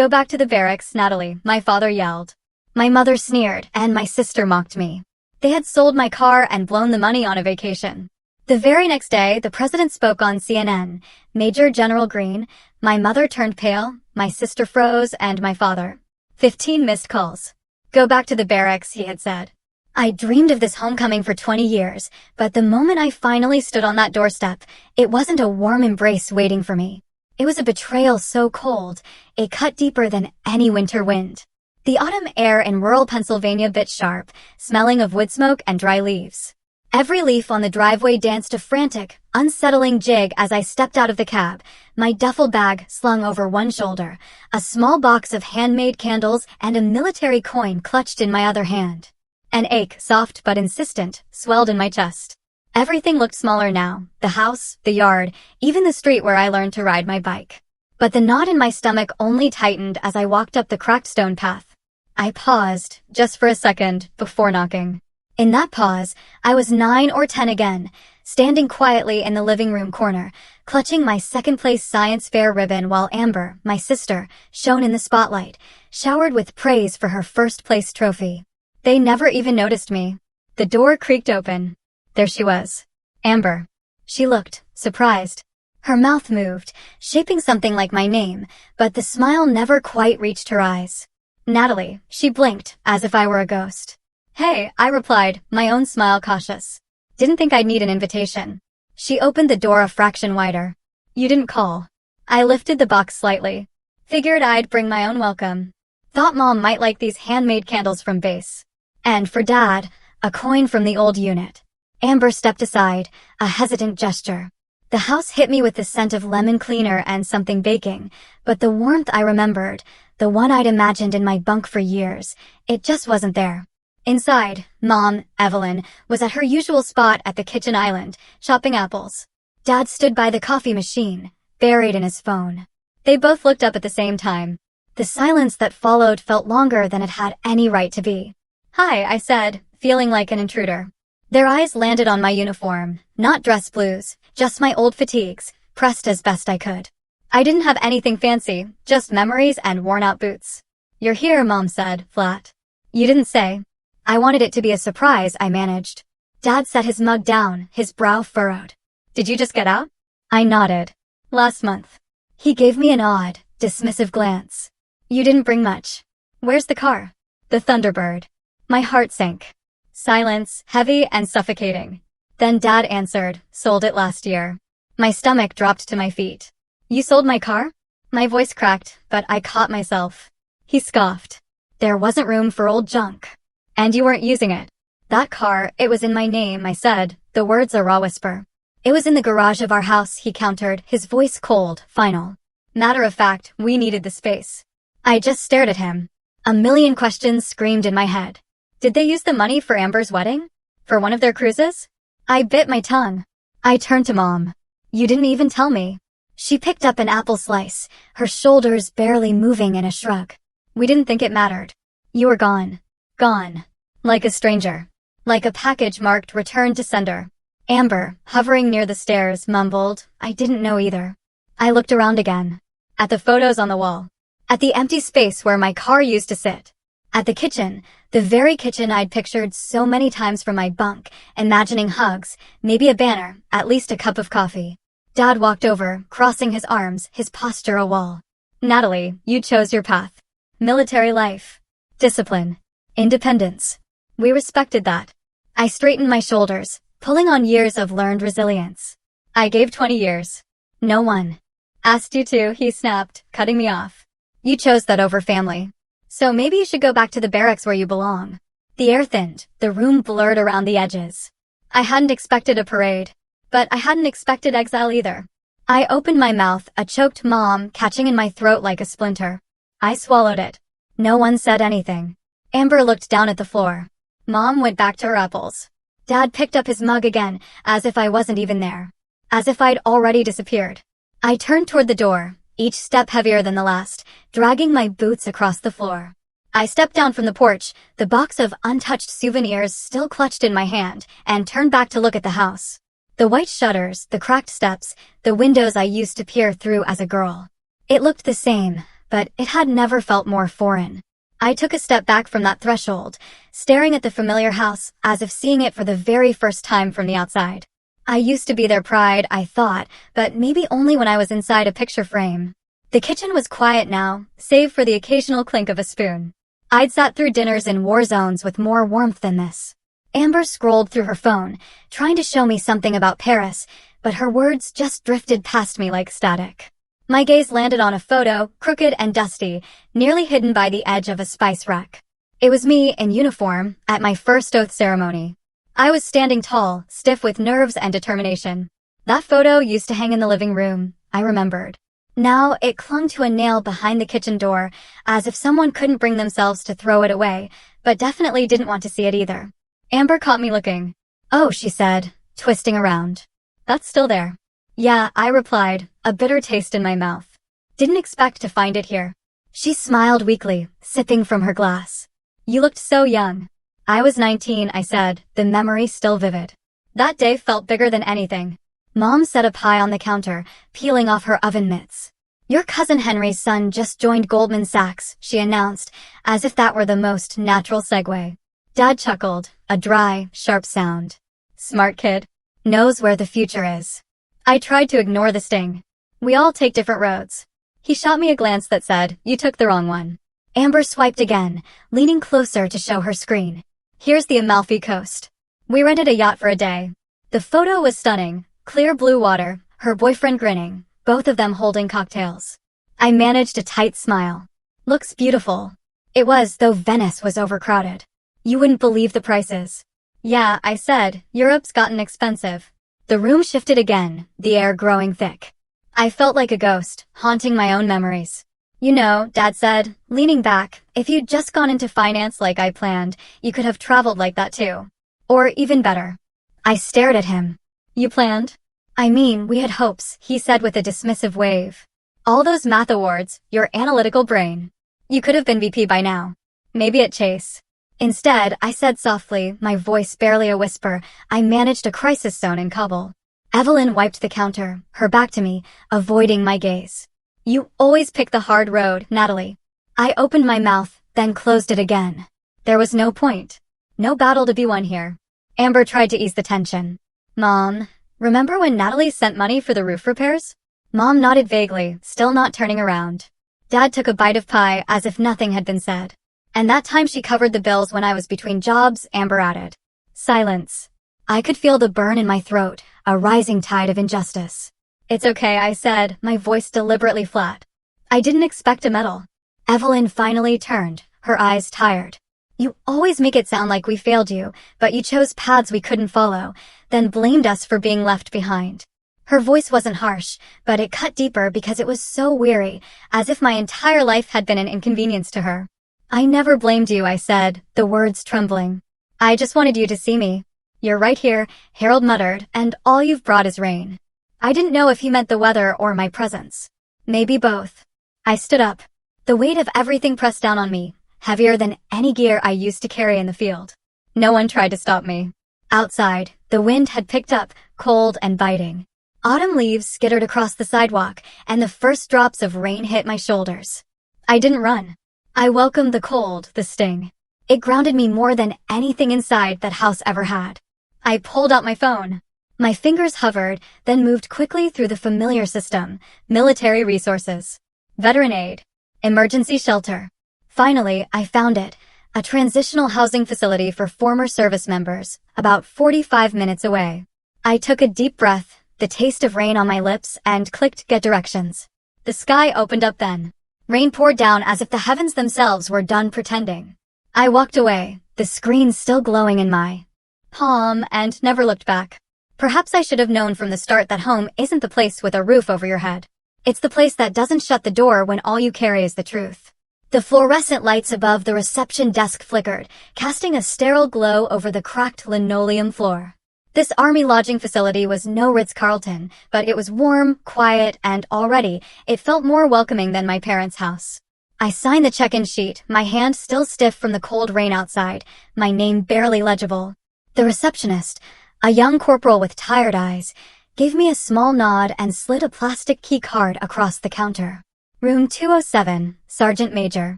Go back to the barracks, Natalie, my father yelled. My mother sneered, and my sister mocked me. They had sold my car and blown the money on a vacation. The very next day, the president spoke on CNN. Major General Greene. My mother turned pale, my sister froze, and my father. 15 missed calls. Go back to the barracks, he had said. I dreamed of this homecoming for 20 years, but the moment I finally stood on that doorstep, it wasn't a warm embrace waiting for me. It was a betrayal so cold, it cut deeper than any winter wind. The autumn air in rural Pennsylvania bit sharp, smelling of wood smoke and dry leaves. Every leaf on the driveway danced a frantic, unsettling jig as I stepped out of the cab, my duffel bag slung over one shoulder, a small box of handmade candles and a military coin clutched in my other hand. An ache, soft but insistent, swelled in my chest. Everything looked smaller now, the house, the yard, even the street where I learned to ride my bike. But the knot in my stomach only tightened as I walked up the cracked stone path. I paused, just for a second, before knocking. In that pause, I was 9 or 10 again, standing quietly in the living room corner, clutching my second-place science fair ribbon while Amber, my sister, shone in the spotlight, showered with praise for her first-place trophy. They never even noticed me. The door creaked open. There she was. Amber. She looked surprised. Her mouth moved, shaping something like my name, but the smile never quite reached her eyes. Natalie, she blinked, as if I were a ghost. Hey, I replied, my own smile cautious. Didn't think I'd need an invitation. She opened the door a fraction wider. You didn't call. I lifted the box slightly. Figured I'd bring my own welcome. Thought Mom might like these handmade candles from base. And for Dad, a coin from the old unit. Amber stepped aside, a hesitant gesture. The house hit me with the scent of lemon cleaner and something baking, but the warmth I remembered, the one I'd imagined in my bunk for years, it just wasn't there. Inside, Mom, Evelyn, was at her usual spot at the kitchen island, chopping apples. Dad stood by the coffee machine, buried in his phone. They both looked up at the same time. The silence that followed felt longer than it had any right to be. Hi, I said, feeling like an intruder. Their eyes landed on my uniform, not dress blues, just my old fatigues, pressed as best I could. I didn't have anything fancy, just memories and worn-out boots. You're here, Mom said, flat. You didn't say. I wanted it to be a surprise, I managed. Dad set his mug down, his brow furrowed. Did you just get out? I nodded. Last month. He gave me an odd, dismissive glance. You didn't bring much. Where's the car? The Thunderbird. My heart sank. Silence, heavy and suffocating. Then Dad answered, sold it last year. My stomach dropped to my feet. You sold my car? My voice cracked, but I caught myself. He scoffed. There wasn't room for old junk. And you weren't using it. That car, it was in my name, I said, the words a raw whisper. It was in the garage of our house, he countered, his voice cold, final. Matter of fact, we needed the space. I just stared at him. A million questions screamed in my head. Did they use the money for Amber's wedding? For one of their cruises? I bit my tongue. I turned to Mom. You didn't even tell me. She picked up an apple slice, her shoulders barely moving in a shrug. We didn't think it mattered. You were gone. Gone. Like a stranger. Like a package marked return to sender. Amber, hovering near the stairs, mumbled, I didn't know either. I looked around again. At the photos on the wall. At the empty space where my car used to sit. At the kitchen, the very kitchen I'd pictured so many times from my bunk, imagining hugs, maybe a banner, at least a cup of coffee. Dad walked over, crossing his arms, his posture a wall. Natalie, you chose your path. Military life. Discipline. Independence. We respected that. I straightened my shoulders, pulling on years of learned resilience. I gave 20 years. No one asked you to, he snapped, cutting me off. You chose that over family. So maybe you should go back to the barracks where you belong. The air thinned, the room blurred around the edges. I hadn't expected a parade, but I hadn't expected exile either. I opened my mouth, a choked Mom catching in my throat like a splinter. I swallowed it. No one said anything. Amber looked down at the floor. Mom went back to her apples. Dad picked up his mug again, as if I wasn't even there. As if I'd already disappeared. I turned toward the door, each step heavier than the last, dragging my boots across the floor. I stepped down from the porch, the box of untouched souvenirs still clutched in my hand, and turned back to look at the house. The white shutters, the cracked steps, the windows I used to peer through as a girl. It looked the same, but it had never felt more foreign. I took a step back from that threshold, staring at the familiar house as if seeing it for the very first time from the outside. I used to be their pride, I thought, but maybe only when I was inside a picture frame. The kitchen was quiet now, save for the occasional clink of a spoon. I'd sat through dinners in war zones with more warmth than this. Amber scrolled through her phone, trying to show me something about Paris, but her words just drifted past me like static. My gaze landed on a photo, crooked and dusty, nearly hidden by the edge of a spice rack. It was me, in uniform, at my first oath ceremony. I was standing tall, stiff with nerves and determination. That photo used to hang in the living room, I remembered. Now it clung to a nail behind the kitchen door, as if someone couldn't bring themselves to throw it away, but definitely didn't want to see it either. Amber caught me looking. "Oh," she said, twisting around. "That's still there." "Yeah," I replied, a bitter taste in my mouth. "Didn't expect to find it here." She smiled weakly, sipping from her glass. "You looked so young." "I was 19, I said, the memory still vivid. That day felt bigger than anything. Mom set a pie on the counter, peeling off her oven mitts. "Your cousin Henry's son just joined Goldman Sachs," she announced, as if that were the most natural segue. Dad chuckled, a dry, sharp sound. "Smart kid. Knows where the future is." I tried to ignore the sting. "We all take different roads." He shot me a glance that said, "You took the wrong one." Amber swiped again, leaning closer to show her screen. "Here's the Amalfi Coast. We rented a yacht for a day." The photo was stunning, clear blue water, her boyfriend grinning, both of them holding cocktails. I managed a tight smile. "Looks beautiful." It was, though Venice was overcrowded. "You wouldn't believe the prices." "Yeah," I said, "Europe's gotten expensive." The room shifted again, the air growing thick. I felt like a ghost, haunting my own memories. "You know," Dad said, leaning back, "if you'd just gone into finance like I planned, you could have traveled like that too. Or even better." I stared at him. "You planned?" "I mean, we had hopes," he said with a dismissive wave. "All those math awards, your analytical brain. You could have been VP by now. Maybe at Chase." Instead, I said softly, my voice barely a whisper, "I managed a crisis zone in Kabul." Evelyn wiped the counter, her back to me, avoiding my gaze. "You always pick the hard road, Natalie." I opened my mouth, then closed it again. There was no point. No battle to be won here. Amber tried to ease the tension. "Mom, remember when Natalie sent money for the roof repairs?" Mom nodded vaguely, still not turning around. Dad took a bite of pie as if nothing had been said. "And that time she covered the bills when I was between jobs," Amber added. Silence. I could feel the burn in my throat, a rising tide of injustice. "It's okay," I said, my voice deliberately flat. "I didn't expect a medal." Evelyn finally turned, her eyes tired. "You always make it sound like we failed you, but you chose paths we couldn't follow, then blamed us for being left behind." Her voice wasn't harsh, but it cut deeper because it was so weary, as if my entire life had been an inconvenience to her. "I never blamed you," I said, the words trembling. "I just wanted you to see me." "You're right here," Harold muttered, "and all you've brought is rain." I didn't know if he meant the weather or my presence. Maybe both. I stood up. The weight of everything pressed down on me, heavier than any gear I used to carry in the field. No one tried to stop me. Outside, the wind had picked up, cold and biting. Autumn leaves skittered across the sidewalk, and the first drops of rain hit my shoulders. I didn't run. I welcomed the cold, the sting. It grounded me more than anything inside that house ever had. I pulled out my phone. My fingers hovered, then moved quickly through the familiar system: military resources, veteran aid, emergency shelter. Finally, I found it, a transitional housing facility for former service members, about 45 minutes away. I took a deep breath, the taste of rain on my lips, and clicked get directions. The sky opened up then. Rain poured down as if the heavens themselves were done pretending. I walked away, the screen still glowing in my palm, and never looked back. Perhaps I should have known from the start that home isn't the place with a roof over your head. It's the place that doesn't shut the door when all you carry is the truth. The fluorescent lights above the reception desk flickered, casting a sterile glow over the cracked linoleum floor. This army lodging facility was no Ritz-Carlton, but it was warm, quiet, and already, it felt more welcoming than my parents' house. I signed the check-in sheet, my hand still stiff from the cold rain outside, my name barely legible. The receptionist, a young corporal with tired eyes, gave me a small nod and slid a plastic key card across the counter. Room 207, Sergeant Major.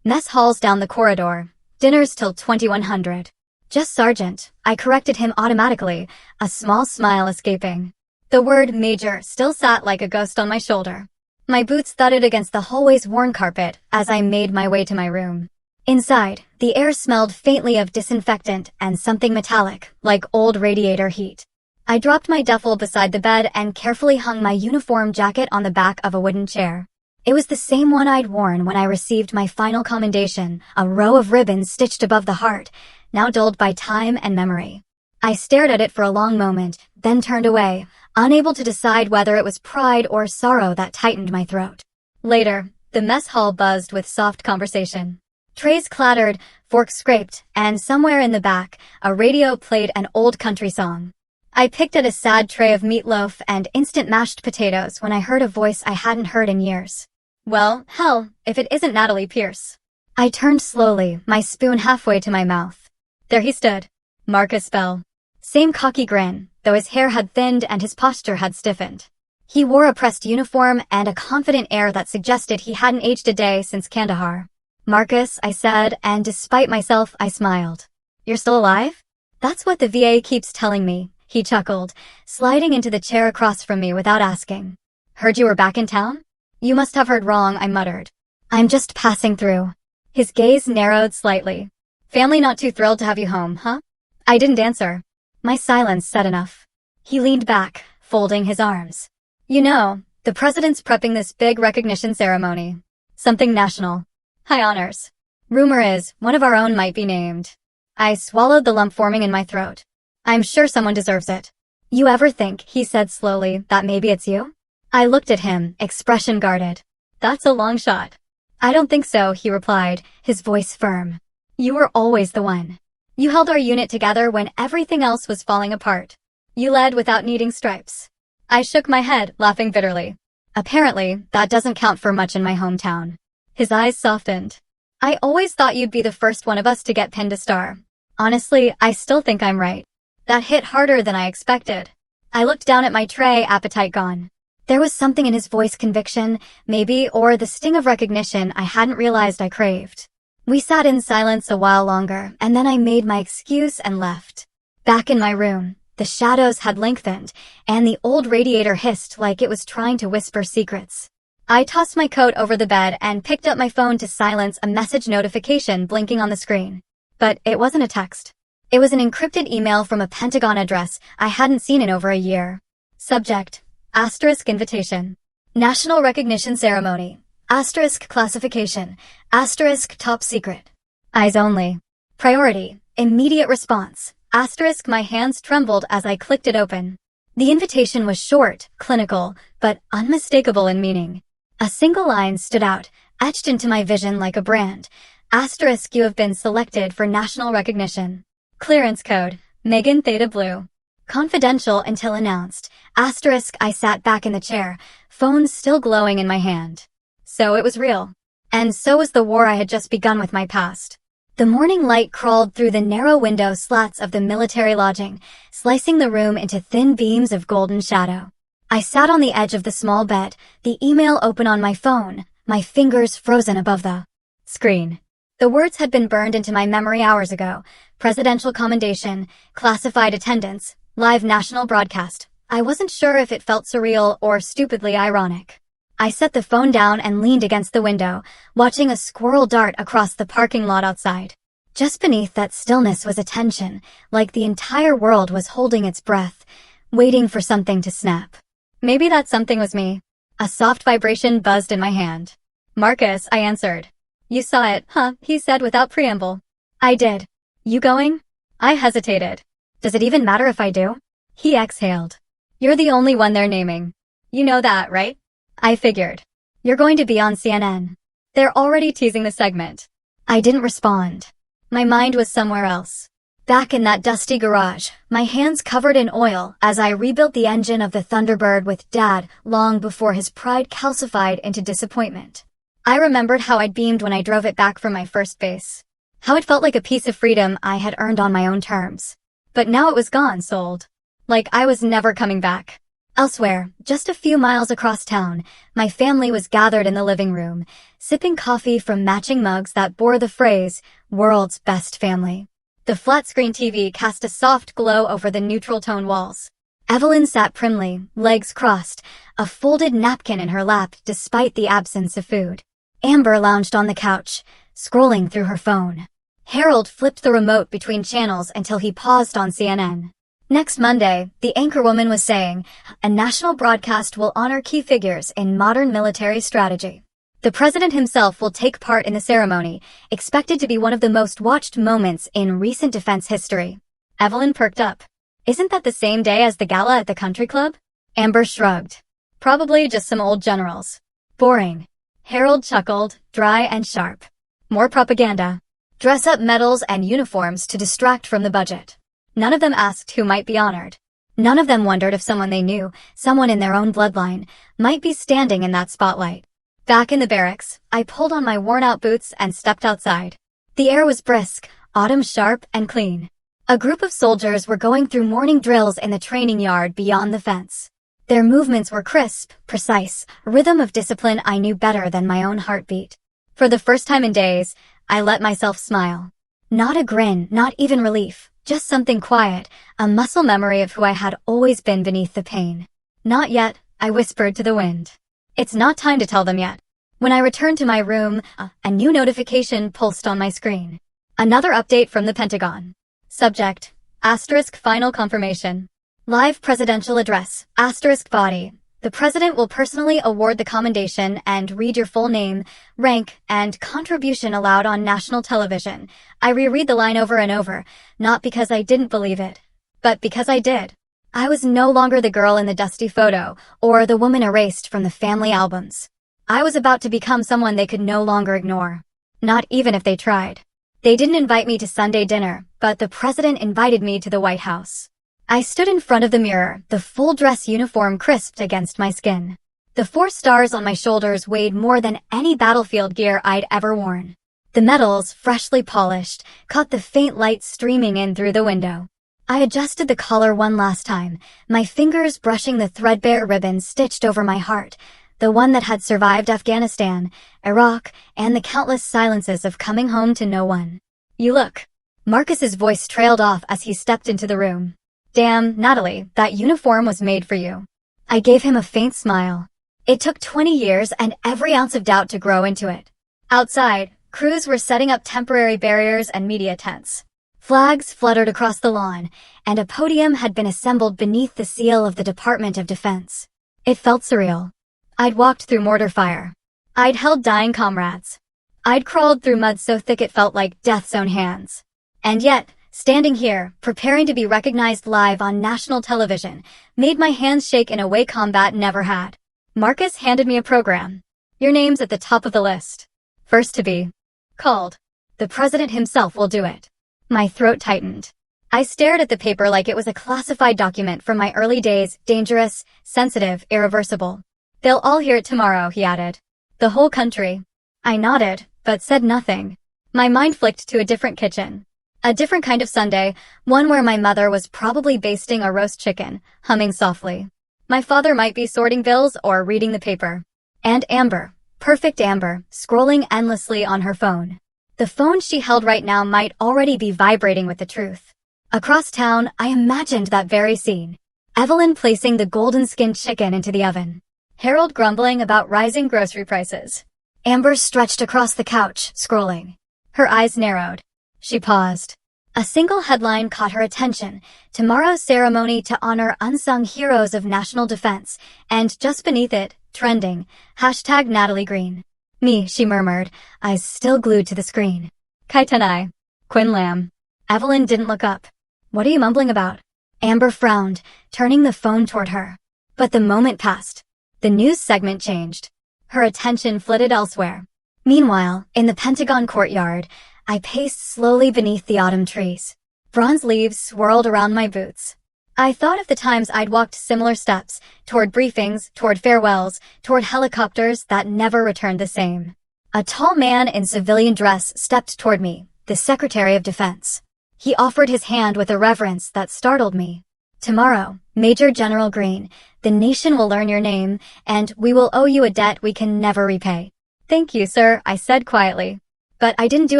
Mess hall's down the corridor. Dinner's till 2100. Just Sergeant, I corrected him automatically, a small smile escaping. The word Major still sat like a ghost on my shoulder. My boots thudded against the hallway's worn carpet as I made my way to my room. Inside, the air smelled faintly of disinfectant and something metallic, like old radiator heat. I dropped my duffel beside the bed and carefully hung my uniform jacket on the back of a wooden chair. It was the same one I'd worn when I received my final commendation, a row of ribbons stitched above the heart, now dulled by time and memory. I stared at it for a long moment, then turned away, unable to decide whether it was pride or sorrow that tightened my throat. Later, the mess hall buzzed with soft conversation. Trays clattered, forks scraped, and somewhere in the back, a radio played an old country song. I picked at a sad tray of meatloaf and instant mashed potatoes when I heard a voice I hadn't heard in years. Well, hell, if it isn't Natalie Pierce. I turned slowly, my spoon halfway to my mouth. There he stood. Marcus Bell. Same cocky grin, though his hair had thinned and his posture had stiffened. He wore a pressed uniform and a confident air that suggested he hadn't aged a day since Kandahar. Marcus, I said, and despite myself, I smiled. You're still alive? That's what the VA keeps telling me, he chuckled, sliding into the chair across from me without asking. Heard you were back in town? You must have heard wrong, I muttered. I'm just passing through. His gaze narrowed slightly. Family not too thrilled to have you home, huh? I didn't answer. My silence said enough. He leaned back, folding his arms. You know, the president's prepping this big recognition ceremony. Something national. High honors. Rumor is, one of our own might be named. I swallowed the lump forming in my throat. I'm sure someone deserves it. You ever think, he said slowly, that maybe it's you? I looked at him, expression guarded. That's a long shot. I don't think so, he replied, his voice firm. You were always the one. You held our unit together when everything else was falling apart. You led without needing stripes. I shook my head, laughing bitterly. Apparently, that doesn't count for much in my hometown. His eyes softened. I always thought you'd be the first one of us to get pinned a star. Honestly, I still think I'm right. That hit harder than I expected. I looked down at my tray, appetite gone. There was something in his voice, conviction, maybe, or the sting of recognition I hadn't realized I craved. We sat in silence a while longer, and then I made my excuse and left. Back in my room, the shadows had lengthened, and the old radiator hissed like it was trying to whisper secrets. I tossed my coat over the bed and picked up my phone to silence a message notification blinking on the screen. But it wasn't a text. It was an encrypted email from a Pentagon address I hadn't seen in over a year. Subject: Asterisk invitation. National recognition ceremony. Asterisk classification. Asterisk top secret. Eyes only. Priority. Immediate response. Asterisk. My hands trembled as I clicked it open. The invitation was short, clinical, but unmistakable in meaning. A single line stood out, etched into my vision like a brand. Asterisk. You have been selected for national recognition. Clearance code. Megan Theta Blue. Confidential until announced. Asterisk. I sat back in the chair, phone still glowing in my hand. So it was real. And so was the war I had just begun with my past. The morning light crawled through the narrow window slats of the military lodging, slicing the room into thin beams of golden shadow. I sat on the edge of the small bed, the email open on my phone, my fingers frozen above the screen. The words had been burned into my memory hours ago. Presidential commendation, classified attendance, live national broadcast. I wasn't sure if it felt surreal or stupidly ironic. I set the phone down and leaned against the window, watching a squirrel dart across the parking lot outside. Just beneath that stillness was a tension, like the entire world was holding its breath, waiting for something to snap. Maybe that something was me. A soft vibration buzzed in my hand. Marcus, I answered. You saw it, huh? He said without preamble. I did. You going? I hesitated. Does it even matter if I do? He exhaled. You're the only one they're naming. You know that, right? I figured. You're going to be on CNN. They're already teasing the segment. I didn't respond. My mind was somewhere else. Back in that dusty garage, my hands covered in oil as I rebuilt the engine of the Thunderbird with Dad long before his pride calcified into disappointment. I remembered how I'd beamed when I drove it back from my first base. How it felt like a piece of freedom I had earned on my own terms. But now it was gone, sold. Like I was never coming back. Elsewhere, just a few miles across town, my family was gathered in the living room, sipping coffee from matching mugs that bore the phrase, "World's Best Family." The flat-screen TV cast a soft glow over the neutral-tone walls. Evelyn sat primly, legs crossed, a folded napkin in her lap despite the absence of food. Amber lounged on the couch, scrolling through her phone. Harold flipped the remote between channels until he paused on CNN. Next Monday, the anchorwoman was saying, a national broadcast will honor key figures in modern military strategy. The president himself will take part in the ceremony, expected to be one of the most watched moments in recent defense history. Evelyn perked up. Isn't that the same day as the gala at the country club? Amber shrugged. Probably just some old generals. Boring. Harold chuckled, dry and sharp. More propaganda. Dress up medals and uniforms to distract from the budget. None of them asked who might be honored. None of them wondered if someone they knew, someone in their own bloodline, might be standing in that spotlight. Back in the barracks, I pulled on my worn-out boots and stepped outside. The air was brisk, autumn sharp and clean. A group of soldiers were going through morning drills in the training yard beyond the fence. Their movements were crisp, precise, a rhythm of discipline I knew better than my own heartbeat. For the first time in days, I let myself smile. Not a grin, not even relief. Just something quiet, a muscle memory of who I had always been beneath the pain. Not yet, I whispered to the wind. It's not time to tell them yet. When I returned to my room, a new notification pulsed on my screen. Another update from the Pentagon. Subject, * final confirmation. Live presidential address, * body. The president will personally award the commendation and read your full name, rank, and contribution aloud on national television. I reread the line over and over, not because I didn't believe it, but because I did. I was no longer the girl in the dusty photo, or the woman erased from the family albums. I was about to become someone they could no longer ignore. Not even if they tried. They didn't invite me to Sunday dinner, but the president invited me to the White House. I stood in front of the mirror, the full dress uniform crisped against my skin. The 4 stars on my shoulders weighed more than any battlefield gear I'd ever worn. The medals, freshly polished, caught the faint light streaming in through the window. I adjusted the collar one last time, my fingers brushing the threadbare ribbon stitched over my heart, the one that had survived Afghanistan, Iraq, and the countless silences of coming home to no one. You look. Marcus's voice trailed off as he stepped into the room. Damn, Natalie, that uniform was made for you. I gave him a faint smile. It took 20 years and every ounce of doubt to grow into it. Outside, crews were setting up temporary barriers and media tents. Flags fluttered across the lawn, and a podium had been assembled beneath the seal of the Department of Defense. It felt surreal. I'd walked through mortar fire. I'd held dying comrades. I'd crawled through mud so thick it felt like death's own hands. And yet, standing here, preparing to be recognized live on national television, made my hands shake in a way combat never had. Marcus handed me a program. Your name's at the top of the list. First to be called. The president himself will do it. My throat tightened. I stared at the paper like it was a classified document from my early days, dangerous, sensitive, irreversible. They'll all hear it tomorrow, he added. The whole country. I nodded, but said nothing. My mind flicked to a different kitchen. A different kind of Sunday, one where my mother was probably basting a roast chicken, humming softly. My father might be sorting bills or reading the paper. And Amber, perfect Amber, scrolling endlessly on her phone. The phone she held right now might already be vibrating with the truth. Across town, I imagined that very scene. Evelyn placing the golden-skinned chicken into the oven. Harold grumbling about rising grocery prices. Amber stretched across the couch, scrolling. Her eyes narrowed. She paused. A single headline caught her attention. Tomorrow's ceremony to honor unsung heroes of national defense. And just beneath it, trending, #Natalie Greene. Me, she murmured, eyes still glued to the screen. Kaitanai. Quinn Lamb. Evelyn didn't look up. What are you mumbling about? Amber frowned, turning the phone toward her. But the moment passed. The news segment changed. Her attention flitted elsewhere. Meanwhile, in the Pentagon courtyard, I paced slowly beneath the autumn trees. Bronze leaves swirled around my boots. I thought of the times I'd walked similar steps, toward briefings, toward farewells, toward helicopters that never returned the same. A tall man in civilian dress stepped toward me, the Secretary of Defense. He offered his hand with a reverence that startled me. Tomorrow, Major General Greene, the nation will learn your name, and we will owe you a debt we can never repay. Thank you, sir, I said quietly. But I didn't do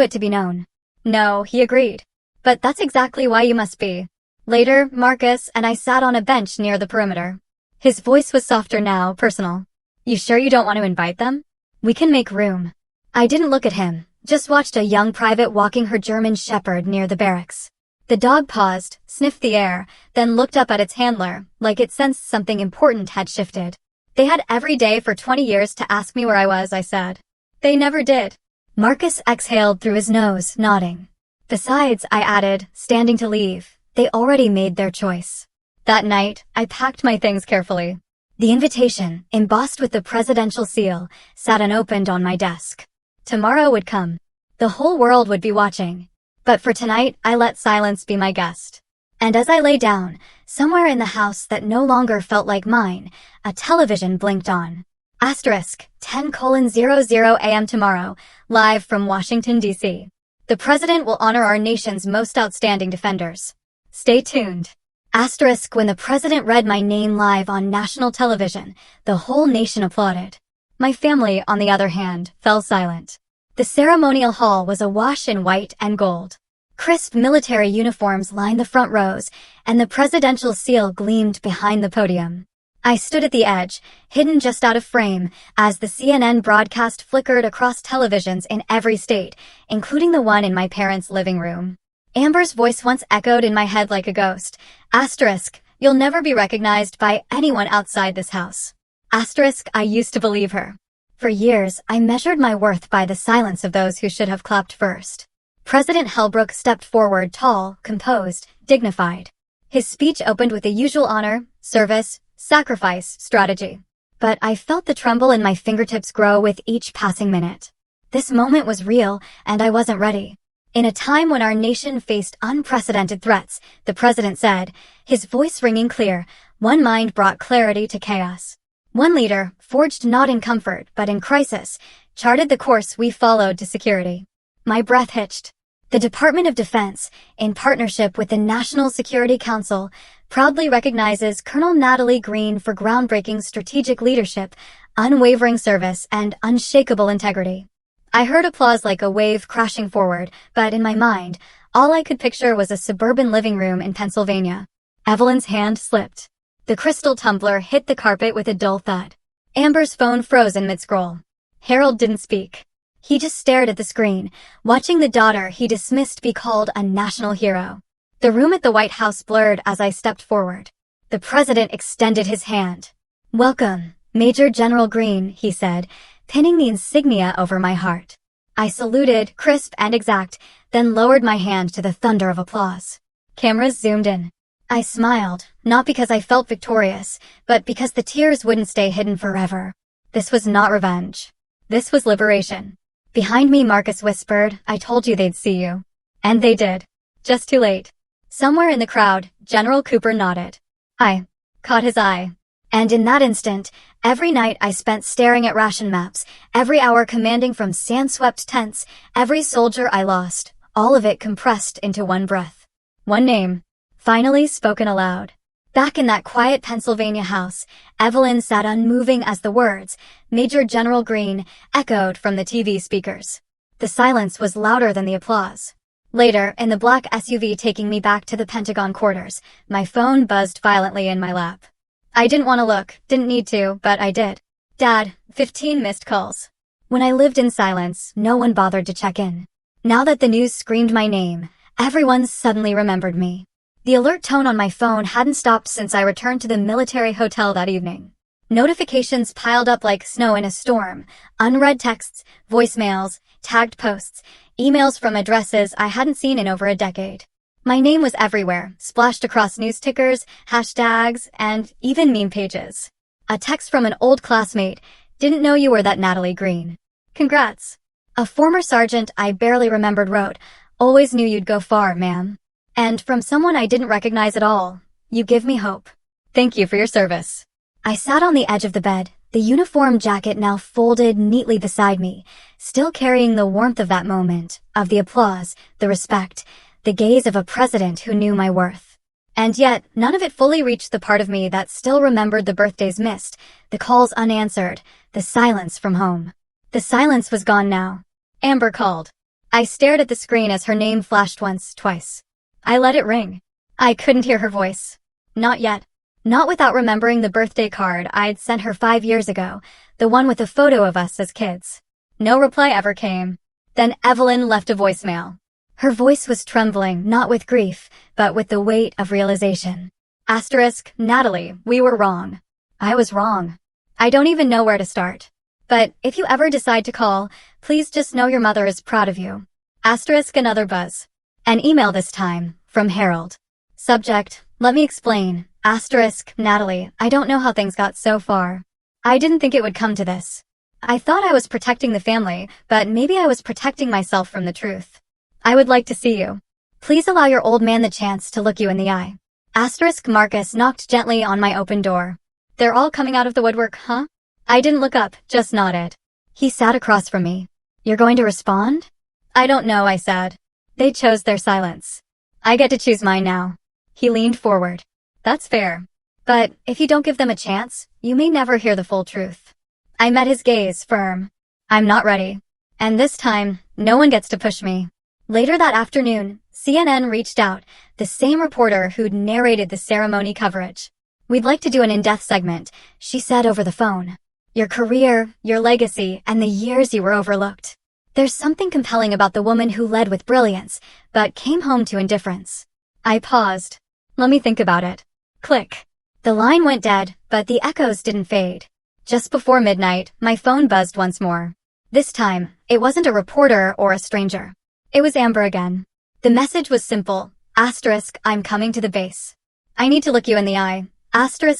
it to be known. No, he agreed. But that's exactly why you must be. Later, Marcus and I sat on a bench near the perimeter. His voice was softer now, personal. You sure you don't want to invite them? We can make room. I didn't look at him, just watched a young private walking her German shepherd near the barracks. The dog paused, sniffed the air, then looked up at its handler, like it sensed something important had shifted. They had every day for 20 years to ask me where I was, I said. They never did. Marcus exhaled through his nose, nodding. Besides, I added, standing to leave, they already made their choice. That night, I packed my things carefully. The invitation, embossed with the presidential seal, sat unopened on my desk. Tomorrow would come. The whole world would be watching. But for tonight, I let silence be my guest. And as I lay down, somewhere in the house that no longer felt like mine, a television blinked on. Asterisk, 10:00 a.m. tomorrow, live from Washington, D.C. The president will honor our nation's most outstanding defenders. Stay tuned. Asterisk, when the president read my name live on national television, the whole nation applauded. My family, on the other hand, fell silent. The ceremonial hall was awash in white and gold. Crisp military uniforms lined the front rows, and the presidential seal gleamed behind the podium. I stood at the edge, hidden just out of frame, as the CNN broadcast flickered across televisions in every state, including the one in my parents' living room. Amber's voice once echoed in my head like a ghost. Asterisk, you'll never be recognized by anyone outside this house. Asterisk, I used to believe her. For years, I measured my worth by the silence of those who should have clapped first. President Hellbrook stepped forward tall, composed, dignified. His speech opened with the usual honor, service, sacrifice, strategy. But I felt the tremble in my fingertips grow with each passing minute. This moment was real, and I wasn't ready. In a time when our nation faced unprecedented threats, the president said, his voice ringing clear, one mind brought clarity to chaos. One leader, forged not in comfort but in crisis, charted the course we followed to security. My breath hitched. The Department of Defense, in partnership with the National Security Council, proudly recognizes Colonel Natalie Greene for groundbreaking strategic leadership, unwavering service, and unshakable integrity. I heard applause like a wave crashing forward, but in my mind, all I could picture was a suburban living room in Pennsylvania. Evelyn's hand slipped. The crystal tumbler hit the carpet with a dull thud. Amber's phone froze in mid-scroll. Harold didn't speak. He just stared at the screen, watching the daughter he dismissed be called a national hero. The room at the White House blurred as I stepped forward. The president extended his hand. Welcome, Major General Greene, he said, pinning the insignia over my heart. I saluted, crisp and exact, then lowered my hand to the thunder of applause. Cameras zoomed in. I smiled, not because I felt victorious, but because the tears wouldn't stay hidden forever. This was not revenge. This was liberation. Behind me, Marcus whispered, I told you they'd see you. And they did. Just too late. Somewhere in the crowd, General Cooper nodded. I caught his eye. And in that instant, every night I spent staring at ration maps, every hour commanding from sand-swept tents, every soldier I lost, all of it compressed into one breath. One name. Finally spoken aloud. Back in that quiet Pennsylvania house, Evelyn sat unmoving as the words, Major General Greene, echoed from the TV speakers. The silence was louder than the applause. Later, in the black SUV taking me back to the Pentagon quarters, my phone buzzed violently in my lap. I didn't want to look, didn't need to, but I did. Dad, 15 missed calls. When I lived in silence, no one bothered to check in. Now that the news screamed my name, everyone suddenly remembered me. The alert tone on my phone hadn't stopped since I returned to the military hotel that evening. Notifications piled up like snow in a storm, unread texts, voicemails, tagged posts, emails from addresses I hadn't seen in over a decade. My name was everywhere, splashed across news tickers, hashtags, and even meme pages. A text from an old classmate, didn't know you were that Natalie Greene. Congrats. A former sergeant I barely remembered wrote, always knew you'd go far, ma'am. And from someone I didn't recognize at all, you give me hope. Thank you for your service. I sat on the edge of the bed, the uniform jacket now folded neatly beside me, still carrying the warmth of that moment, of the applause, the respect, the gaze of a president who knew my worth. And yet, none of it fully reached the part of me that still remembered the birthdays missed, the calls unanswered, the silence from home. The silence was gone now. Amber called. I stared at the screen as her name flashed once, twice. I let it ring. I couldn't hear her voice. Not yet. Not without remembering the birthday card I'd sent her 5 years ago, the one with a photo of us as kids. No reply ever came. Then Evelyn left a voicemail. Her voice was trembling, not with grief, but with the weight of realization. Natalie, we were wrong. I was wrong. I don't even know where to start. But if you ever decide to call, please just know your mother is proud of you. Another buzz. An email this time, from Harold. Subject, let me explain. Natalie, I don't know how things got so far. I didn't think it would come to this. I thought I was protecting the family, but maybe I was protecting myself from the truth. I would like to see you. Please allow your old man the chance to look you in the eye. Marcus knocked gently on my open door. They're all coming out of the woodwork, huh? I didn't look up, just nodded. He sat across from me. You're going to respond? I don't know, I said. They chose their silence. I get to choose mine now. He leaned forward. That's fair. But if you don't give them a chance, you may never hear the full truth. I met his gaze, firm. I'm not ready. And this time, no one gets to push me. Later that afternoon, CNN reached out, the same reporter who'd narrated the ceremony coverage. We'd like to do an in-depth segment, she said over the phone. Your career, your legacy, and the years you were overlooked. There's something compelling about the woman who led with brilliance, but came home to indifference. I paused. Let me think about it. Click. The line went dead, but the echoes didn't fade. Just before midnight, my phone buzzed once more. This time, it wasn't a reporter or a stranger. It was Amber again. The message was simple. I'm coming to the base. I need to look you in the eye.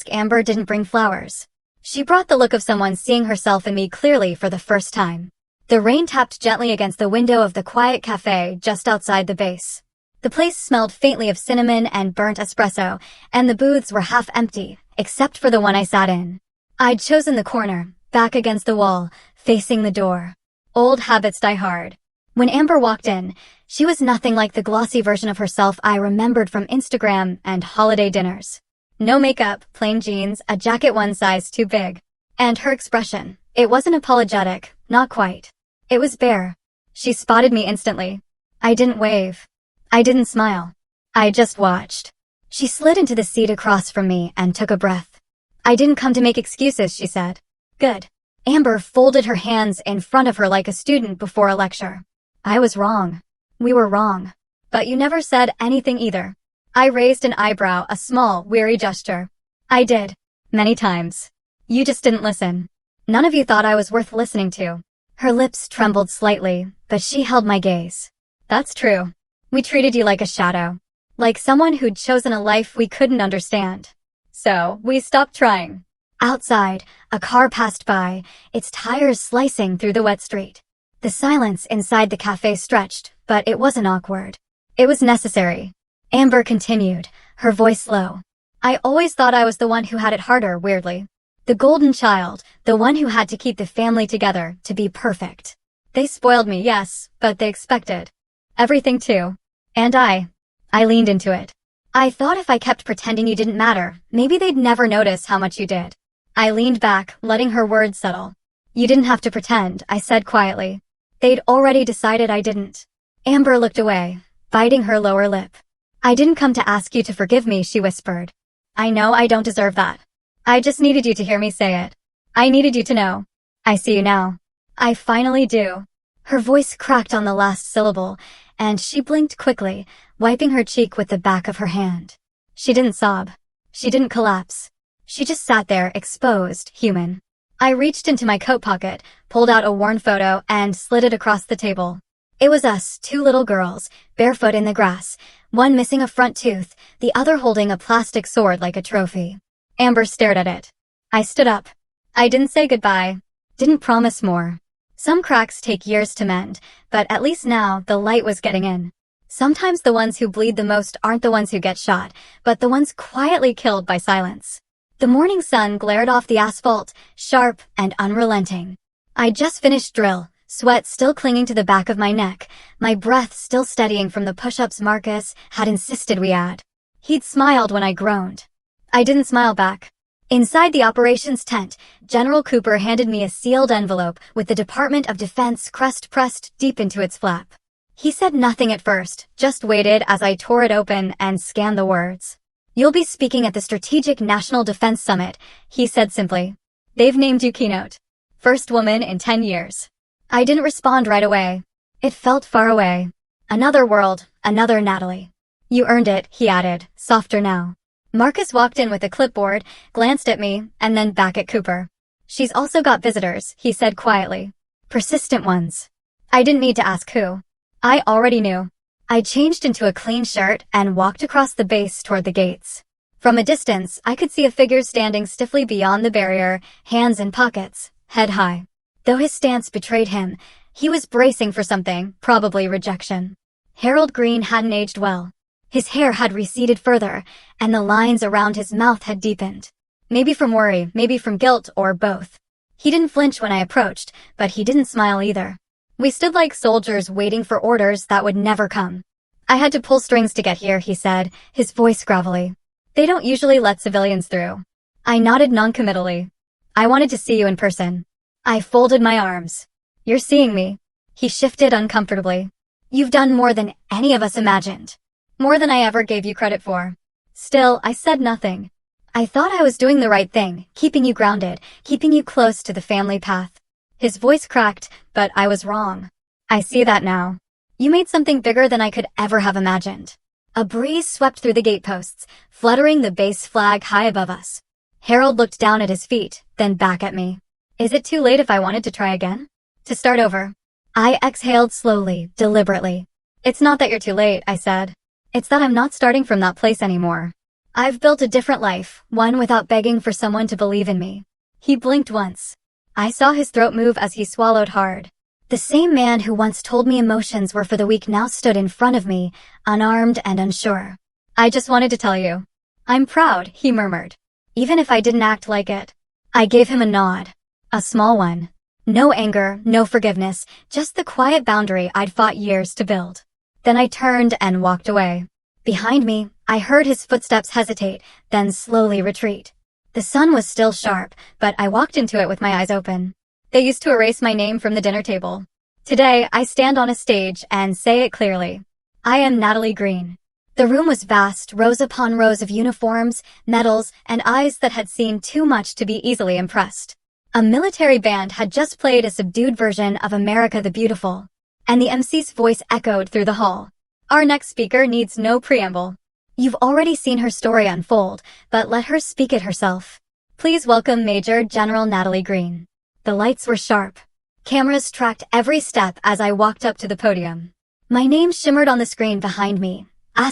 Amber didn't bring flowers. She brought the look of someone seeing herself in me clearly for the first time. The rain tapped gently against the window of the quiet cafe just outside the base. The place smelled faintly of cinnamon and burnt espresso, and the booths were half empty, except for the one I sat in. I'd chosen the corner, back against the wall, facing the door. Old habits die hard. When Amber walked in, she was nothing like the glossy version of herself I remembered from Instagram and holiday dinners. No makeup, plain jeans, a jacket one size too big. And her expression, it wasn't apologetic, not quite. It was bare. She spotted me instantly. I didn't wave. I didn't smile. I just watched. She slid into the seat across from me and took a breath. I didn't come to make excuses, she said. Good. Amber folded her hands in front of her like a student before a lecture. I was wrong. We were wrong. But you never said anything either. I raised an eyebrow, a small, weary gesture. I did. Many times. You just didn't listen. None of you thought I was worth listening to. Her lips trembled slightly, but she held my gaze. That's true. We treated you like a shadow. Like someone who'd chosen a life we couldn't understand. So, we stopped trying. Outside, a car passed by, its tires slicing through the wet street. The silence inside the cafe stretched, but it wasn't awkward. It was necessary. Amber continued, her voice low. I always thought I was the one who had it harder, weirdly. The golden child, the one who had to keep the family together, to be perfect. They spoiled me, yes, but they expected everything too. And I leaned into it. I thought if I kept pretending you didn't matter, maybe they'd never notice how much you did. I leaned back, letting her words settle. You didn't have to pretend, I said quietly. They'd already decided I didn't. Amber looked away, biting her lower lip. I didn't come to ask you to forgive me, she whispered. I know I don't deserve that. I just needed you to hear me say it. I needed you to know. I see you now. I finally do. Her voice cracked on the last syllable, and she blinked quickly, wiping her cheek with the back of her hand. She didn't sob. She didn't collapse. She just sat there, exposed, human. I reached into my coat pocket, pulled out a worn photo, and slid it across the table. It was us, 2 little girls, barefoot in the grass, one missing a front tooth, the other holding a plastic sword like a trophy. Amber stared at it. I stood up. I didn't say goodbye. Didn't promise more. Some cracks take years to mend, but at least now the light was getting in. Sometimes the ones who bleed the most aren't the ones who get shot, but the ones quietly killed by silence. The morning sun glared off the asphalt, sharp and unrelenting. I'd just finished drill, sweat still clinging to the back of my neck, my breath still steadying from the push-ups Marcus had insisted we add. He'd smiled when I groaned. I didn't smile back. Inside the operations tent, General Cooper handed me a sealed envelope with the Department of Defense crest pressed deep into its flap. He said nothing at first, just waited as I tore it open and scanned the words. "You'll be speaking at the Strategic National Defense Summit," he said simply. "They've named you keynote. First woman in 10 years. I didn't respond right away. It felt far away. Another world, another Natalie. "You earned it," he added, softer now. Marcus walked in with a clipboard, glanced at me, and then back at Cooper. "She's also got visitors," he said quietly. "Persistent ones." I didn't need to ask who. I already knew. I changed into a clean shirt and walked across the base toward the gates. From a distance, I could see a figure standing stiffly beyond the barrier, hands in pockets, head high. Though his stance betrayed him, he was bracing for something, probably rejection. Harold Greene hadn't aged well. His hair had receded further, and the lines around his mouth had deepened. Maybe from worry, maybe from guilt, or both. He didn't flinch when I approached, but he didn't smile either. We stood like soldiers waiting for orders that would never come. "I had to pull strings to get here," he said, his voice gravelly. "They don't usually let civilians through." I nodded noncommittally. "I wanted to see you in person." I folded my arms. "You're seeing me." He shifted uncomfortably. "You've done more than any of us imagined. More than I ever gave you credit for." Still, I said nothing. "I thought I was doing the right thing, keeping you grounded, keeping you close to the family path." His voice cracked, but I was wrong. "I see that now. You made something bigger than I could ever have imagined." A breeze swept through the gateposts, fluttering the base flag high above us. Harold looked down at his feet, then back at me. "Is it too late if I wanted to try again? To start over?" I exhaled slowly, deliberately. "It's not that you're too late," I said. "It's that I'm not starting from that place anymore. I've built a different life, one without begging for someone to believe in me." He blinked once. I saw his throat move as he swallowed hard. The same man who once told me emotions were for the weak now stood in front of me, unarmed and unsure. "I just wanted to tell you. I'm proud," he murmured. "Even if I didn't act like it." I gave him a nod. A small one. No anger, no forgiveness, just the quiet boundary I'd fought years to build. Then I turned and walked away. Behind me, I heard his footsteps hesitate, then slowly retreat. The sun was still sharp, but I walked into it with my eyes open. They used to erase my name from the dinner table. Today, I stand on a stage and say it clearly. I am Natalie Greene. The room was vast, rows upon rows of uniforms, medals, and eyes that had seen too much to be easily impressed. A military band had just played a subdued version of America the Beautiful, and the MC's voice echoed through the hall. "Our next speaker needs no preamble. You've already seen her story unfold, but let her speak it herself. Please welcome Major General Natalie Greene." The lights were sharp. Cameras tracked every step as I walked up to the podium. My name shimmered on the screen behind me.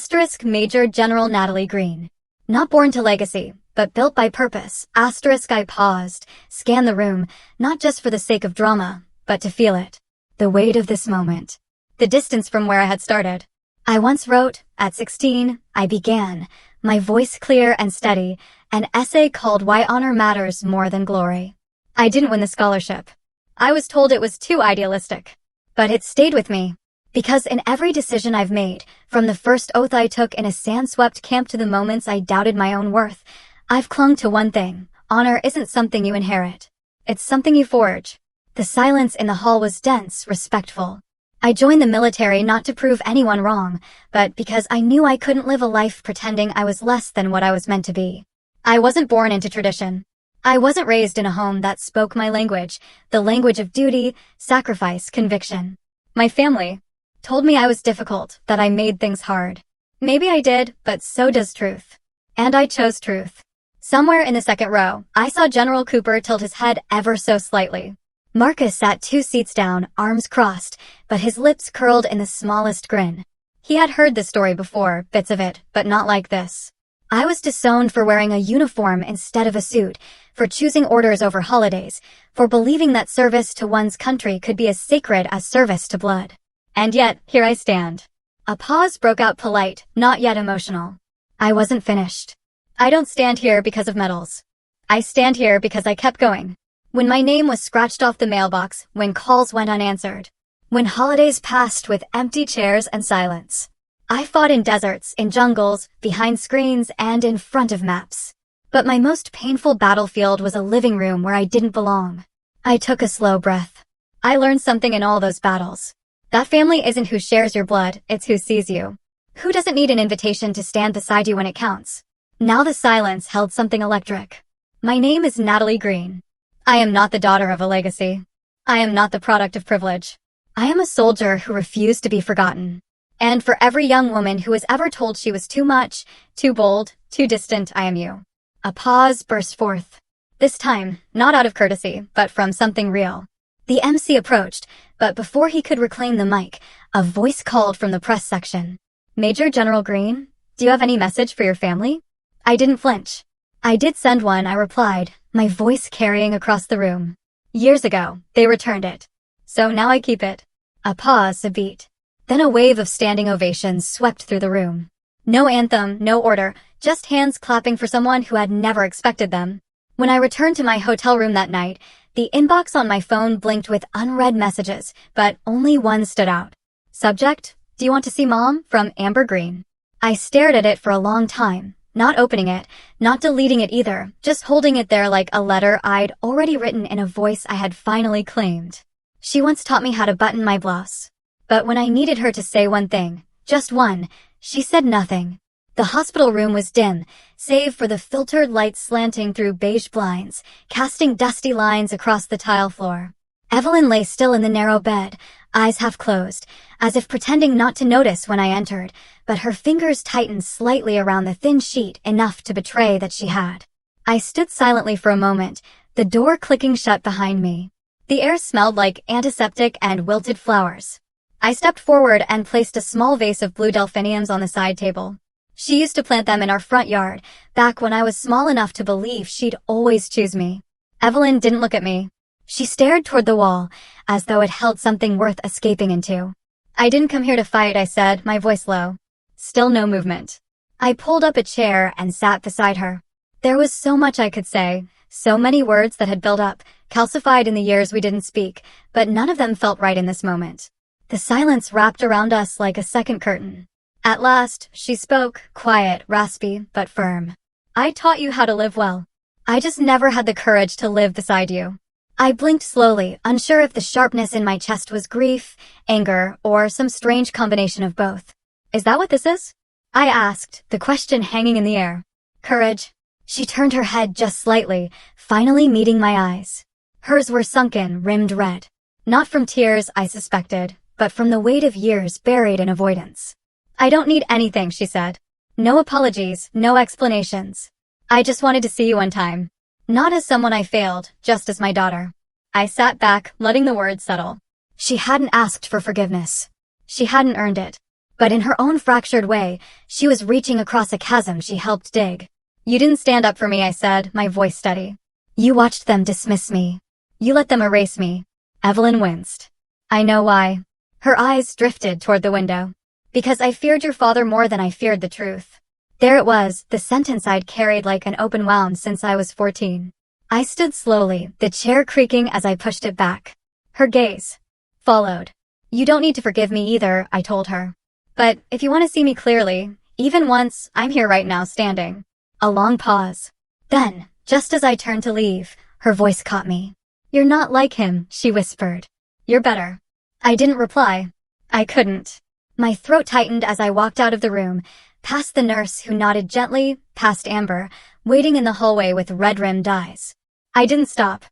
* Major General Natalie Greene. Not born to legacy, but built by purpose. * I paused, scanned the room, not just for the sake of drama, but to feel it. The weight of this moment. The distance from where I had started. I once wrote, at 16, I began, my voice clear and steady, an essay called Why Honor Matters More Than Glory. I didn't win the scholarship. I was told it was too idealistic. But it stayed with me. Because in every decision I've made, from the first oath I took in a sand-swept camp to the moments I doubted my own worth, I've clung to one thing. Honor isn't something you inherit. It's something you forge. The silence in the hall was dense, respectful. I joined the military not to prove anyone wrong, but because I knew I couldn't live a life pretending I was less than what I was meant to be. I wasn't born into tradition. I wasn't raised in a home that spoke my language, the language of duty, sacrifice, conviction. My family told me I was difficult, that I made things hard. Maybe I did, but so does truth. And I chose truth. Somewhere in the second row, I saw General Cooper tilt his head ever so slightly. Marcus sat 2 seats down, arms crossed, but his lips curled in the smallest grin. He had heard this story before, bits of it, but not like this. I was disowned for wearing a uniform instead of a suit, for choosing orders over holidays, for believing that service to one's country could be as sacred as service to blood. And yet, here I stand. A pause broke out polite, not yet emotional. I wasn't finished. I don't stand here because of medals. I stand here because I kept going. When my name was scratched off the mailbox, when calls went unanswered, when holidays passed with empty chairs and silence. I fought in deserts, in jungles, behind screens, and in front of maps. But my most painful battlefield was a living room where I didn't belong. I took a slow breath. I learned something in all those battles. That family isn't who shares your blood, it's who sees you. Who doesn't need an invitation to stand beside you when it counts? Now the silence held something electric. My name is Natalie Greene. I am not the daughter of a legacy. I am not the product of privilege. I am a soldier who refused to be forgotten. And for every young woman who was ever told she was too much, too bold, too distant, I am you. A pause burst forth. This time, not out of courtesy, but from something real. The MC approached, but before he could reclaim the mic, a voice called from the press section. Major General Greene, do you have any message for your family? I didn't flinch. I did send one, I replied, my voice carrying across the room. Years ago, they returned it. So now I keep it. A pause, a beat. Then a wave of standing ovations swept through the room. No anthem, no order, just hands clapping for someone who had never expected them. When I returned to my hotel room that night, the inbox on my phone blinked with unread messages, but only one stood out. Subject, do you want to see Mom? From Amber Greene. I stared at it for a long time, not opening it, not deleting it either, just holding it there like a letter I'd already written in a voice I had finally claimed. She once taught me how to button my blouse. But when I needed her to say one thing, just one, she said nothing. The hospital room was dim, save for the filtered light slanting through beige blinds, casting dusty lines across the tile floor. Evelyn lay still in the narrow bed, eyes half closed, as if pretending not to notice when I entered, but her fingers tightened slightly around the thin sheet enough to betray that she had. I stood silently for a moment, the door clicking shut behind me. The air smelled like antiseptic and wilted flowers. I stepped forward and placed a small vase of blue delphiniums on the side table. She used to plant them in our front yard, back when I was small enough to believe she'd always choose me. Evelyn didn't look at me. She stared toward the wall, as though it held something worth escaping into. I didn't come here to fight, I said, my voice low. Still no movement. I pulled up a chair and sat beside her. There was so much I could say, so many words that had built up, calcified in the years we didn't speak, but none of them felt right in this moment. The silence wrapped around us like a second curtain. At last, she spoke, quiet, raspy, but firm. I taught you how to live well. I just never had the courage to live beside you. I blinked slowly, unsure if the sharpness in my chest was grief, anger, or some strange combination of both. Is that what this is? I asked, the question hanging in the air. Courage. She turned her head just slightly, finally meeting my eyes. Hers were sunken, rimmed red. Not from tears, I suspected, but from the weight of years buried in avoidance. I don't need anything, she said. No apologies, no explanations. I just wanted to see you one time. Not as someone I failed, just as my daughter. I sat back, letting the words settle. She hadn't asked for forgiveness. She hadn't earned it. But in her own fractured way, she was reaching across a chasm she helped dig. You didn't stand up for me, I said, my voice steady. You watched them dismiss me. You let them erase me. Evelyn winced. I know why. Her eyes drifted toward the window. Because I feared your father more than I feared the truth. There it was, the sentence I'd carried like an open wound since I was 14. I stood slowly, the chair creaking as I pushed it back. Her gaze followed. You don't need to forgive me either, I told her. But if you want to see me clearly, even once, I'm here right now standing. A long pause. Then, just as I turned to leave, her voice caught me. You're not like him, she whispered. You're better. I didn't reply. I couldn't. My throat tightened as I walked out of the room, past the nurse who nodded gently, past Amber, waiting in the hallway with red-rimmed eyes. I didn't stop.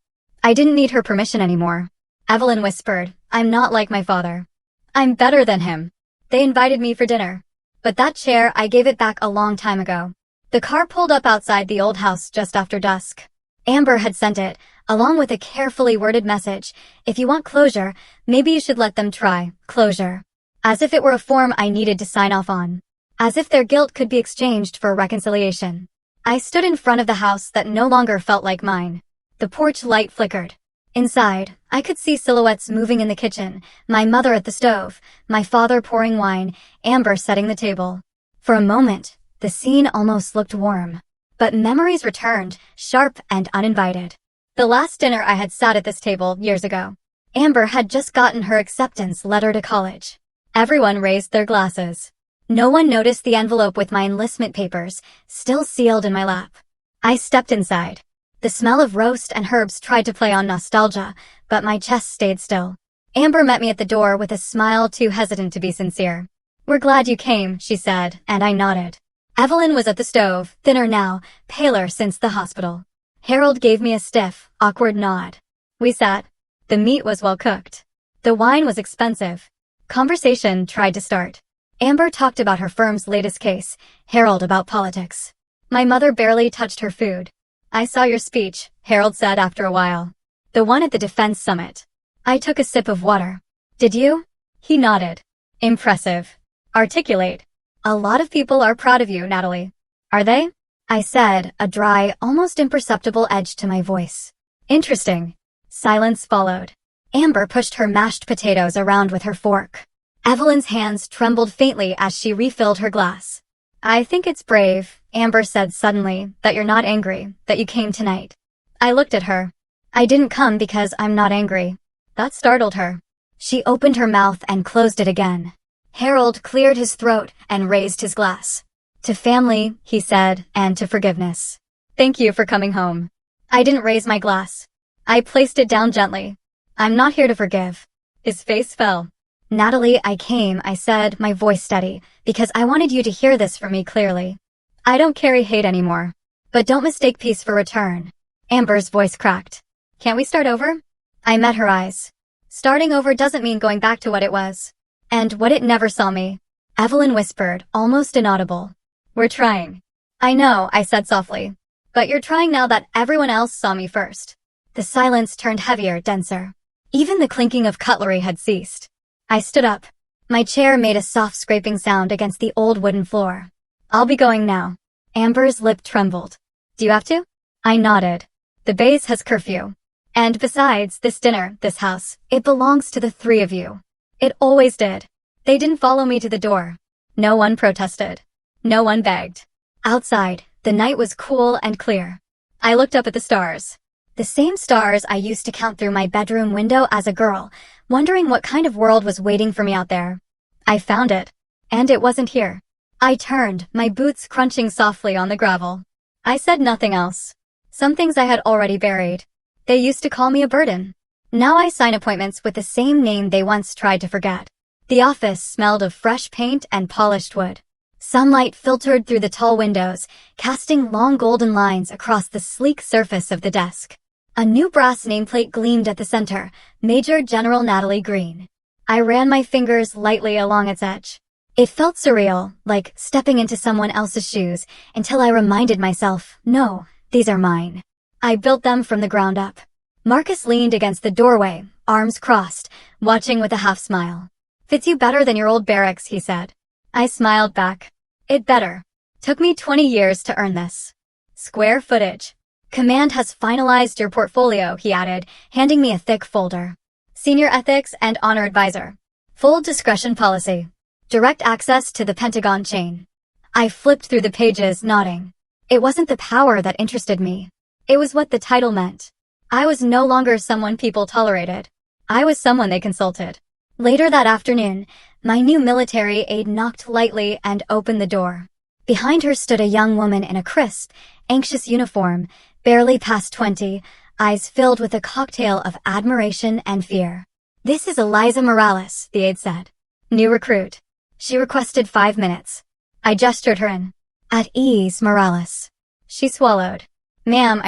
I didn't need her permission anymore. Evelyn whispered, I'm not like my father. I'm better than him. They invited me for dinner. But that chair, I gave it back a long time ago. The car pulled up outside the old house just after dusk. Amber had sent it, along with a carefully worded message. If you want closure, maybe you should let them try closure. As if it were a form I needed to sign off on. As if their guilt could be exchanged for reconciliation. I stood in front of the house that no longer felt like mine. The porch light flickered. Inside, I could see silhouettes moving in the kitchen, my mother at the stove, my father pouring wine, Amber setting the table. For a moment, the scene almost looked warm. But memories returned, sharp and uninvited. The last dinner I had sat at this table years ago. Amber had just gotten her acceptance letter to college. Everyone raised their glasses. No one noticed the envelope with my enlistment papers, still sealed in my lap. I stepped inside. The smell of roast and herbs tried to play on nostalgia, but my chest stayed still. Amber met me at the door with a smile too hesitant to be sincere. "We're glad you came," she said, and I nodded. Evelyn was at the stove, thinner now, paler since the hospital. Harold gave me a stiff, awkward nod. We sat. The meat was well cooked. The wine was expensive. Conversation tried to start. Amber talked about her firm's latest case, Harold about politics. My mother barely touched her food. "I saw your speech," Harold said after a while. "The one at the defense summit." I took a sip of water. "Did you?" He nodded. "Impressive. Articulate. A lot of people are proud of you, Natalie." "Are they?" I said, a dry, almost imperceptible edge to my voice. "Interesting." Silence followed. Amber pushed her mashed potatoes around with her fork. Evelyn's hands trembled faintly as she refilled her glass. "I think it's brave," Amber said suddenly, "that you're not angry, that you came tonight." I looked at her. "I didn't come because I'm not angry." That startled her. She opened her mouth and closed it again. Harold cleared his throat and raised his glass. "To family," he said, "and to forgiveness. Thank you for coming home." I didn't raise my glass. I placed it down gently. "I'm not here to forgive." His face fell. "Natalie, I came," I said, my voice steady, "because I wanted you to hear this from me clearly. I don't carry hate anymore. But don't mistake peace for return." Amber's voice cracked. "Can't we start over?" I met her eyes. "Starting over doesn't mean going back to what it was. And what it never saw me." Evelyn whispered, almost inaudible. "We're trying." "I know," I said softly. "But you're trying now that everyone else saw me first." The silence turned heavier, denser. Even the clinking of cutlery had ceased. I stood up. My chair made a soft scraping sound against the old wooden floor. "I'll be going now." Amber's lip trembled. "Do you have to?" I nodded. "The base has curfew. And besides, this dinner, this house, it belongs to the three of you. It always did." They didn't follow me to the door. No one protested. No one begged. Outside, the night was cool and clear. I looked up at the stars. The same stars I used to count through my bedroom window as a girl, wondering what kind of world was waiting for me out there. I found it. And it wasn't here. I turned, my boots crunching softly on the gravel. I said nothing else. Some things I had already buried. They used to call me a burden. Now I sign appointments with the same name they once tried to forget. The office smelled of fresh paint and polished wood. Sunlight filtered through the tall windows, casting long golden lines across the sleek surface of the desk. A new brass nameplate gleamed at the center, Major General Natalie Greene. I ran my fingers lightly along its edge. It felt surreal, like stepping into someone else's shoes, until I reminded myself, no, these are mine. I built them from the ground up. Marcus leaned against the doorway, arms crossed, watching with a half smile. "Fits you better than your old barracks," he said. I smiled back. "It better. Took me 20 years to earn this." "Square footage. Command has finalized your portfolio," he added, handing me a thick folder. "Senior ethics and honor advisor. Full discretion policy. Direct access to the Pentagon chain." I flipped through the pages, nodding. It wasn't the power that interested me. It was what the title meant. I was no longer someone people tolerated. I was someone they consulted. Later that afternoon, my new military aide knocked lightly and opened the door. Behind her stood a young woman in a crisp, anxious uniform, barely past 20, eyes filled with a cocktail of admiration and fear. "This is Eliza Morales," the aide said. "New recruit." She requested 5 minutes. I gestured her in. "At ease, Morales." She swallowed. "Ma'am,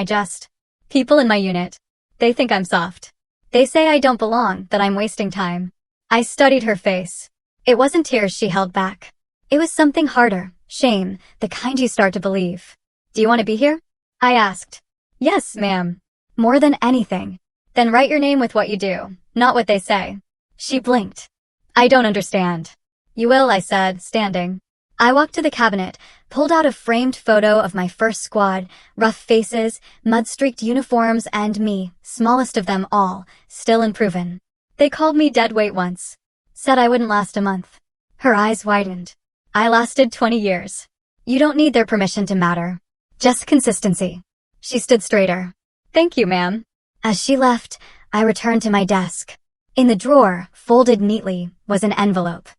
people in my unit. They think I'm soft. They say I don't belong, that I'm wasting time." I studied her face. It wasn't tears she held back. It was something harder, shame, the kind you start to believe. "Do you want to be here?" I asked. "Yes, ma'am." "More than anything." "Then write your name with what you do, not what they say." She blinked. "I don't understand." "You will," I said, standing. I walked to the cabinet, pulled out a framed photo of my first squad, rough faces, mud-streaked uniforms, and me, smallest of them all, still unproven. "They called me dead weight once. Said I wouldn't last a month." Her eyes widened. "I lasted 20 years. You don't need their permission to matter. Just consistency." She stood straighter. "Thank you, ma'am." As she left, I returned to my desk. In the drawer, folded neatly, was an envelope.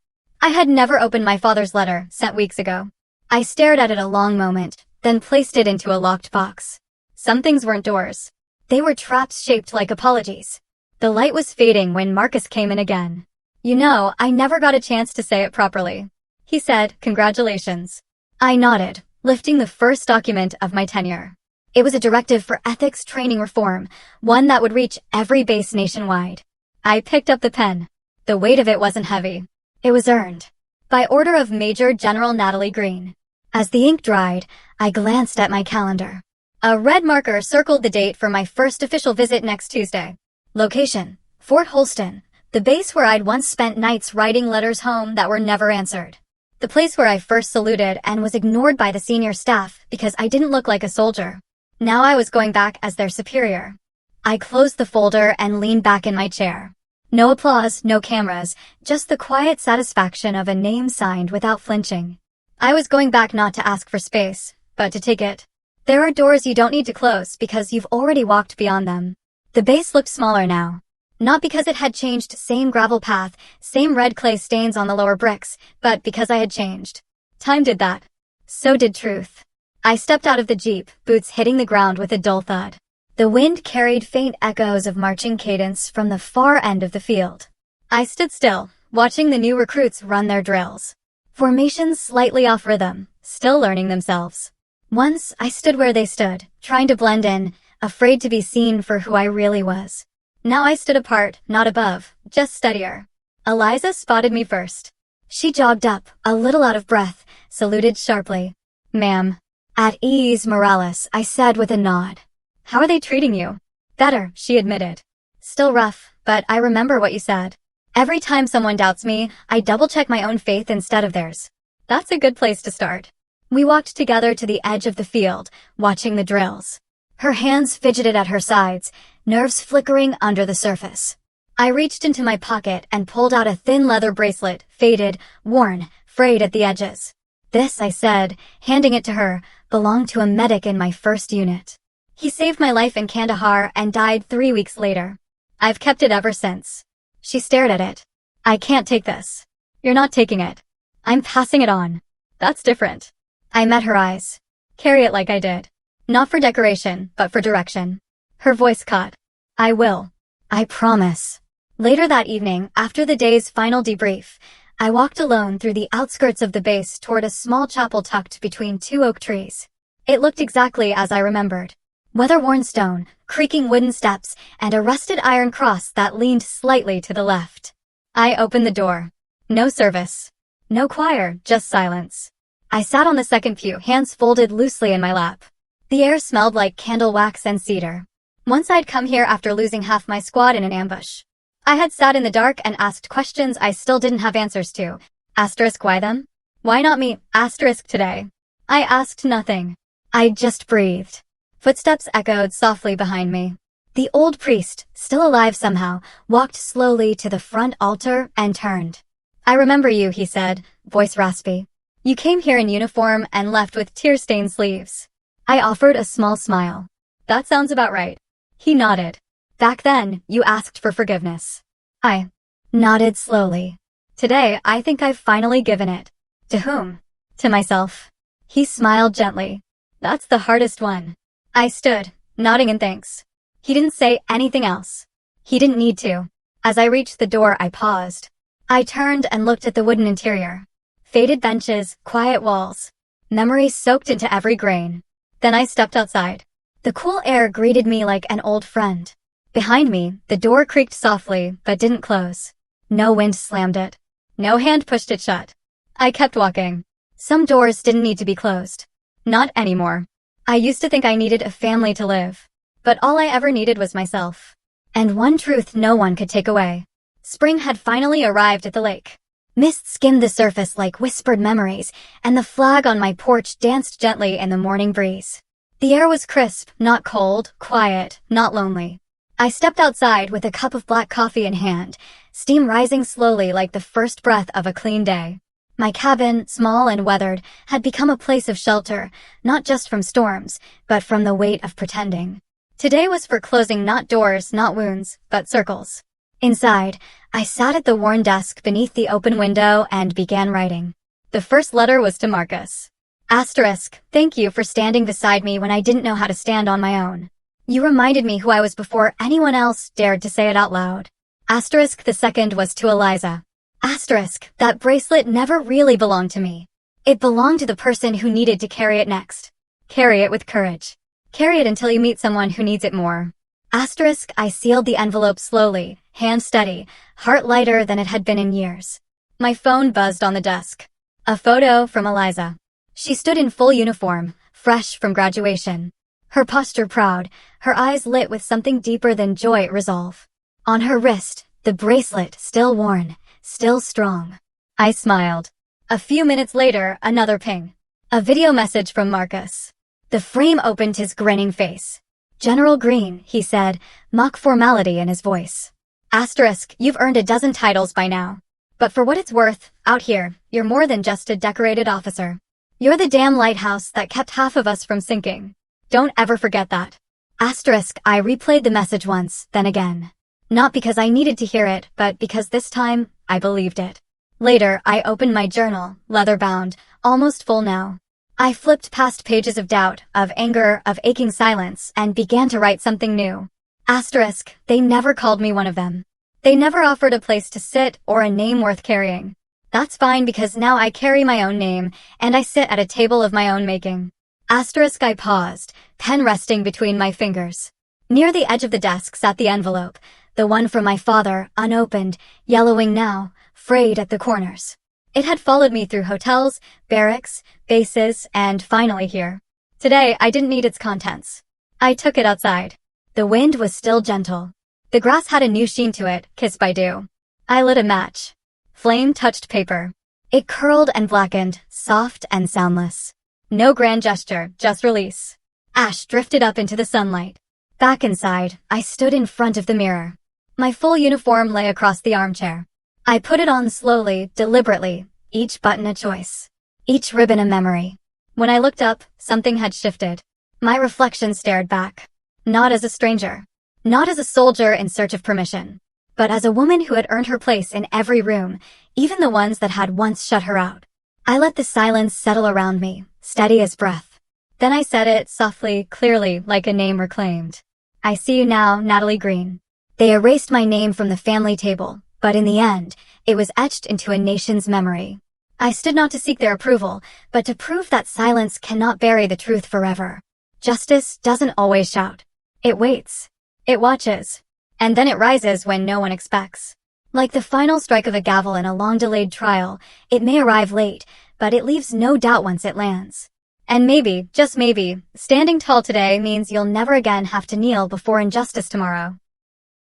I had never opened my father's letter, sent weeks ago. I stared at it a long moment, then placed it into a locked box. Some things weren't doors. They were traps shaped like apologies. The light was fading when Marcus came in again. You know, I never got a chance to say it properly. He said, "Congratulations." I nodded, lifting the first document of my tenure. It was a directive for ethics training reform, one that would reach every base nationwide. I picked up the pen. The weight of it wasn't heavy. It was earned. By order of Major General Natalie Greene. As the ink dried, I glanced at my calendar. A red marker circled the date for my first official visit next Tuesday. Location: Fort Holston, the base where I'd once spent nights writing letters home that were never answered. The place where I first saluted and was ignored by the senior staff because I didn't look like a soldier. Now I was going back as their superior. I closed the folder and leaned back in my chair. No applause, no cameras, just the quiet satisfaction of a name signed without flinching. I was going back not to ask for space, but to take it. There are doors you don't need to close because you've already walked beyond them. The base looked smaller now. Not because it had changed, same gravel path, same red clay stains on the lower bricks, but because I had changed. Time did that. So did truth. I stepped out of the Jeep, boots hitting the ground with a dull thud. The wind carried faint echoes of marching cadence from the far end of the field. I stood still, watching the new recruits run their drills. Formations slightly off rhythm, still learning themselves. Once, I stood where they stood, trying to blend in, afraid to be seen for who I really was. Now I stood apart, not above, just steadier. Eliza spotted me first. She jogged up, a little out of breath, saluted sharply. "Ma'am." "At ease, Morales," I said with a nod. "How are they treating you?" "Better," she admitted. "Still rough, but I remember what you said. Every time someone doubts me, I double-check my own faith instead of theirs." That's a good place to start. We walked together to the edge of the field, watching the drills. Her hands fidgeted at her sides, nerves flickering under the surface. I reached into my pocket and pulled out a thin leather bracelet, faded, worn, frayed at the edges. "This," I said, handing it to her, "belonged to a medic in my first unit. He saved my life in Kandahar and died 3 weeks later. I've kept it ever since." She stared at it. "I can't take this." "You're not taking it. I'm passing it on." "That's different." I met her eyes. "Carry it like I did. Not for decoration, but for direction." Her voice caught. "I will. I promise." Later that evening, after the day's final debrief, I walked alone through the outskirts of the base toward a small chapel tucked between 2 oak trees. It looked exactly as I remembered. Weather-worn stone, creaking wooden steps, and a rusted iron cross that leaned slightly to the left. I opened the door. No service. No choir, just silence. I sat on the second pew, hands folded loosely in my lap. The air smelled like candle wax and cedar. Once I'd come here after losing half my squad in an ambush. I had sat in the dark and asked questions I still didn't have answers to. Asterisk why them? Why not me? Asterisk today. I asked nothing. I just breathed. Footsteps echoed softly behind me. The old priest, still alive somehow, walked slowly to the front altar and turned. "I remember you," he said, voice raspy. "You came here in uniform and left with tear-stained sleeves." I offered a small smile. "That sounds about right." He nodded. "Back then, you asked for forgiveness." I nodded slowly. "Today, I think I've finally given it." "To whom?" "To myself." He smiled gently. "That's the hardest one." I stood, nodding in thanks. He didn't say anything else. He didn't need to. As I reached the door, I paused. I turned and looked at the wooden interior. Faded benches, quiet walls. Memories soaked into every grain. Then I stepped outside. The cool air greeted me like an old friend. Behind me, the door creaked softly, but didn't close. No wind slammed it. No hand pushed it shut. I kept walking. Some doors didn't need to be closed. Not anymore. I used to think I needed a family to live. But all I ever needed was myself. And one truth no one could take away. Spring had finally arrived at the lake. Mist skimmed the surface like whispered memories, and the flag on my porch danced gently in the morning breeze. The air was crisp, not cold, quiet, not lonely. I stepped outside with a cup of black coffee in hand, steam rising slowly like the first breath of a clean day. My cabin, small and weathered, had become a place of shelter, not just from storms, but from the weight of pretending. Today was for closing not doors, not wounds, but circles. Inside, I sat at the worn desk beneath the open window and began writing. The first letter was to Marcus. Asterisk, thank you for standing beside me when I didn't know how to stand on my own. You reminded me who I was before anyone else dared to say it out loud. Asterisk, the second was to Eliza. Asterisk, that bracelet never really belonged to me. It belonged to the person who needed to carry it next. Carry it with courage. Carry it until you meet someone who needs it more. Asterisk, I sealed the envelope slowly, hand steady, heart lighter than it had been in years. My phone buzzed on the desk. A photo from Eliza. She stood in full uniform, fresh from graduation. Her posture proud, her eyes lit with something deeper than joy, resolve. On her wrist, the bracelet still worn, still strong. I smiled. A few minutes later, another ping. A video message from Marcus. The frame opened his grinning face. General Greene, he said, mock formality in his voice. Asterisk, you've earned a dozen titles by now. But for what it's worth, out here, you're more than just a decorated officer. You're the damn lighthouse that kept half of us from sinking. Don't ever forget that. Asterisk, I replayed the message once, then again. Not because I needed to hear it, but because this time, I believed it. Later, I opened my journal, leather-bound, almost full now. I flipped past pages of doubt, of anger, of aching silence, and began to write something new. Asterisk, they never called me one of them. They never offered a place to sit or a name worth carrying. That's fine because now I carry my own name, and I sit at a table of my own making. Asterisk, I paused, pen resting between my fingers. Near the edge of the desk sat the envelope, the one from my father, unopened, yellowing now, frayed at the corners. It had followed me through hotels, barracks, bases, and finally here. Today, I didn't need its contents. I took it outside. The wind was still gentle. The grass had a new sheen to it, kissed by dew. I lit a match. Flame touched paper. It curled and blackened, soft and soundless. No grand gesture, just release. Ash drifted up into the sunlight. Back inside, I stood in front of the mirror. My full uniform lay across the armchair. I put it on slowly, deliberately, each button a choice. Each ribbon a memory. When I looked up, something had shifted. My reflection stared back. Not as a stranger. Not as a soldier in search of permission. But as a woman who had earned her place in every room, even the ones that had once shut her out. I let the silence settle around me, steady as breath. Then I said it softly, clearly, like a name reclaimed. I see you now, Natalie Greene. They erased my name from the family table, but in the end, it was etched into a nation's memory. I stood not to seek their approval, but to prove that silence cannot bury the truth forever. Justice doesn't always shout. It waits. It watches. And then it rises when no one expects. Like the final strike of a gavel in a long-delayed trial, it may arrive late, but it leaves no doubt once it lands. And maybe, just maybe, standing tall today means you'll never again have to kneel before injustice tomorrow.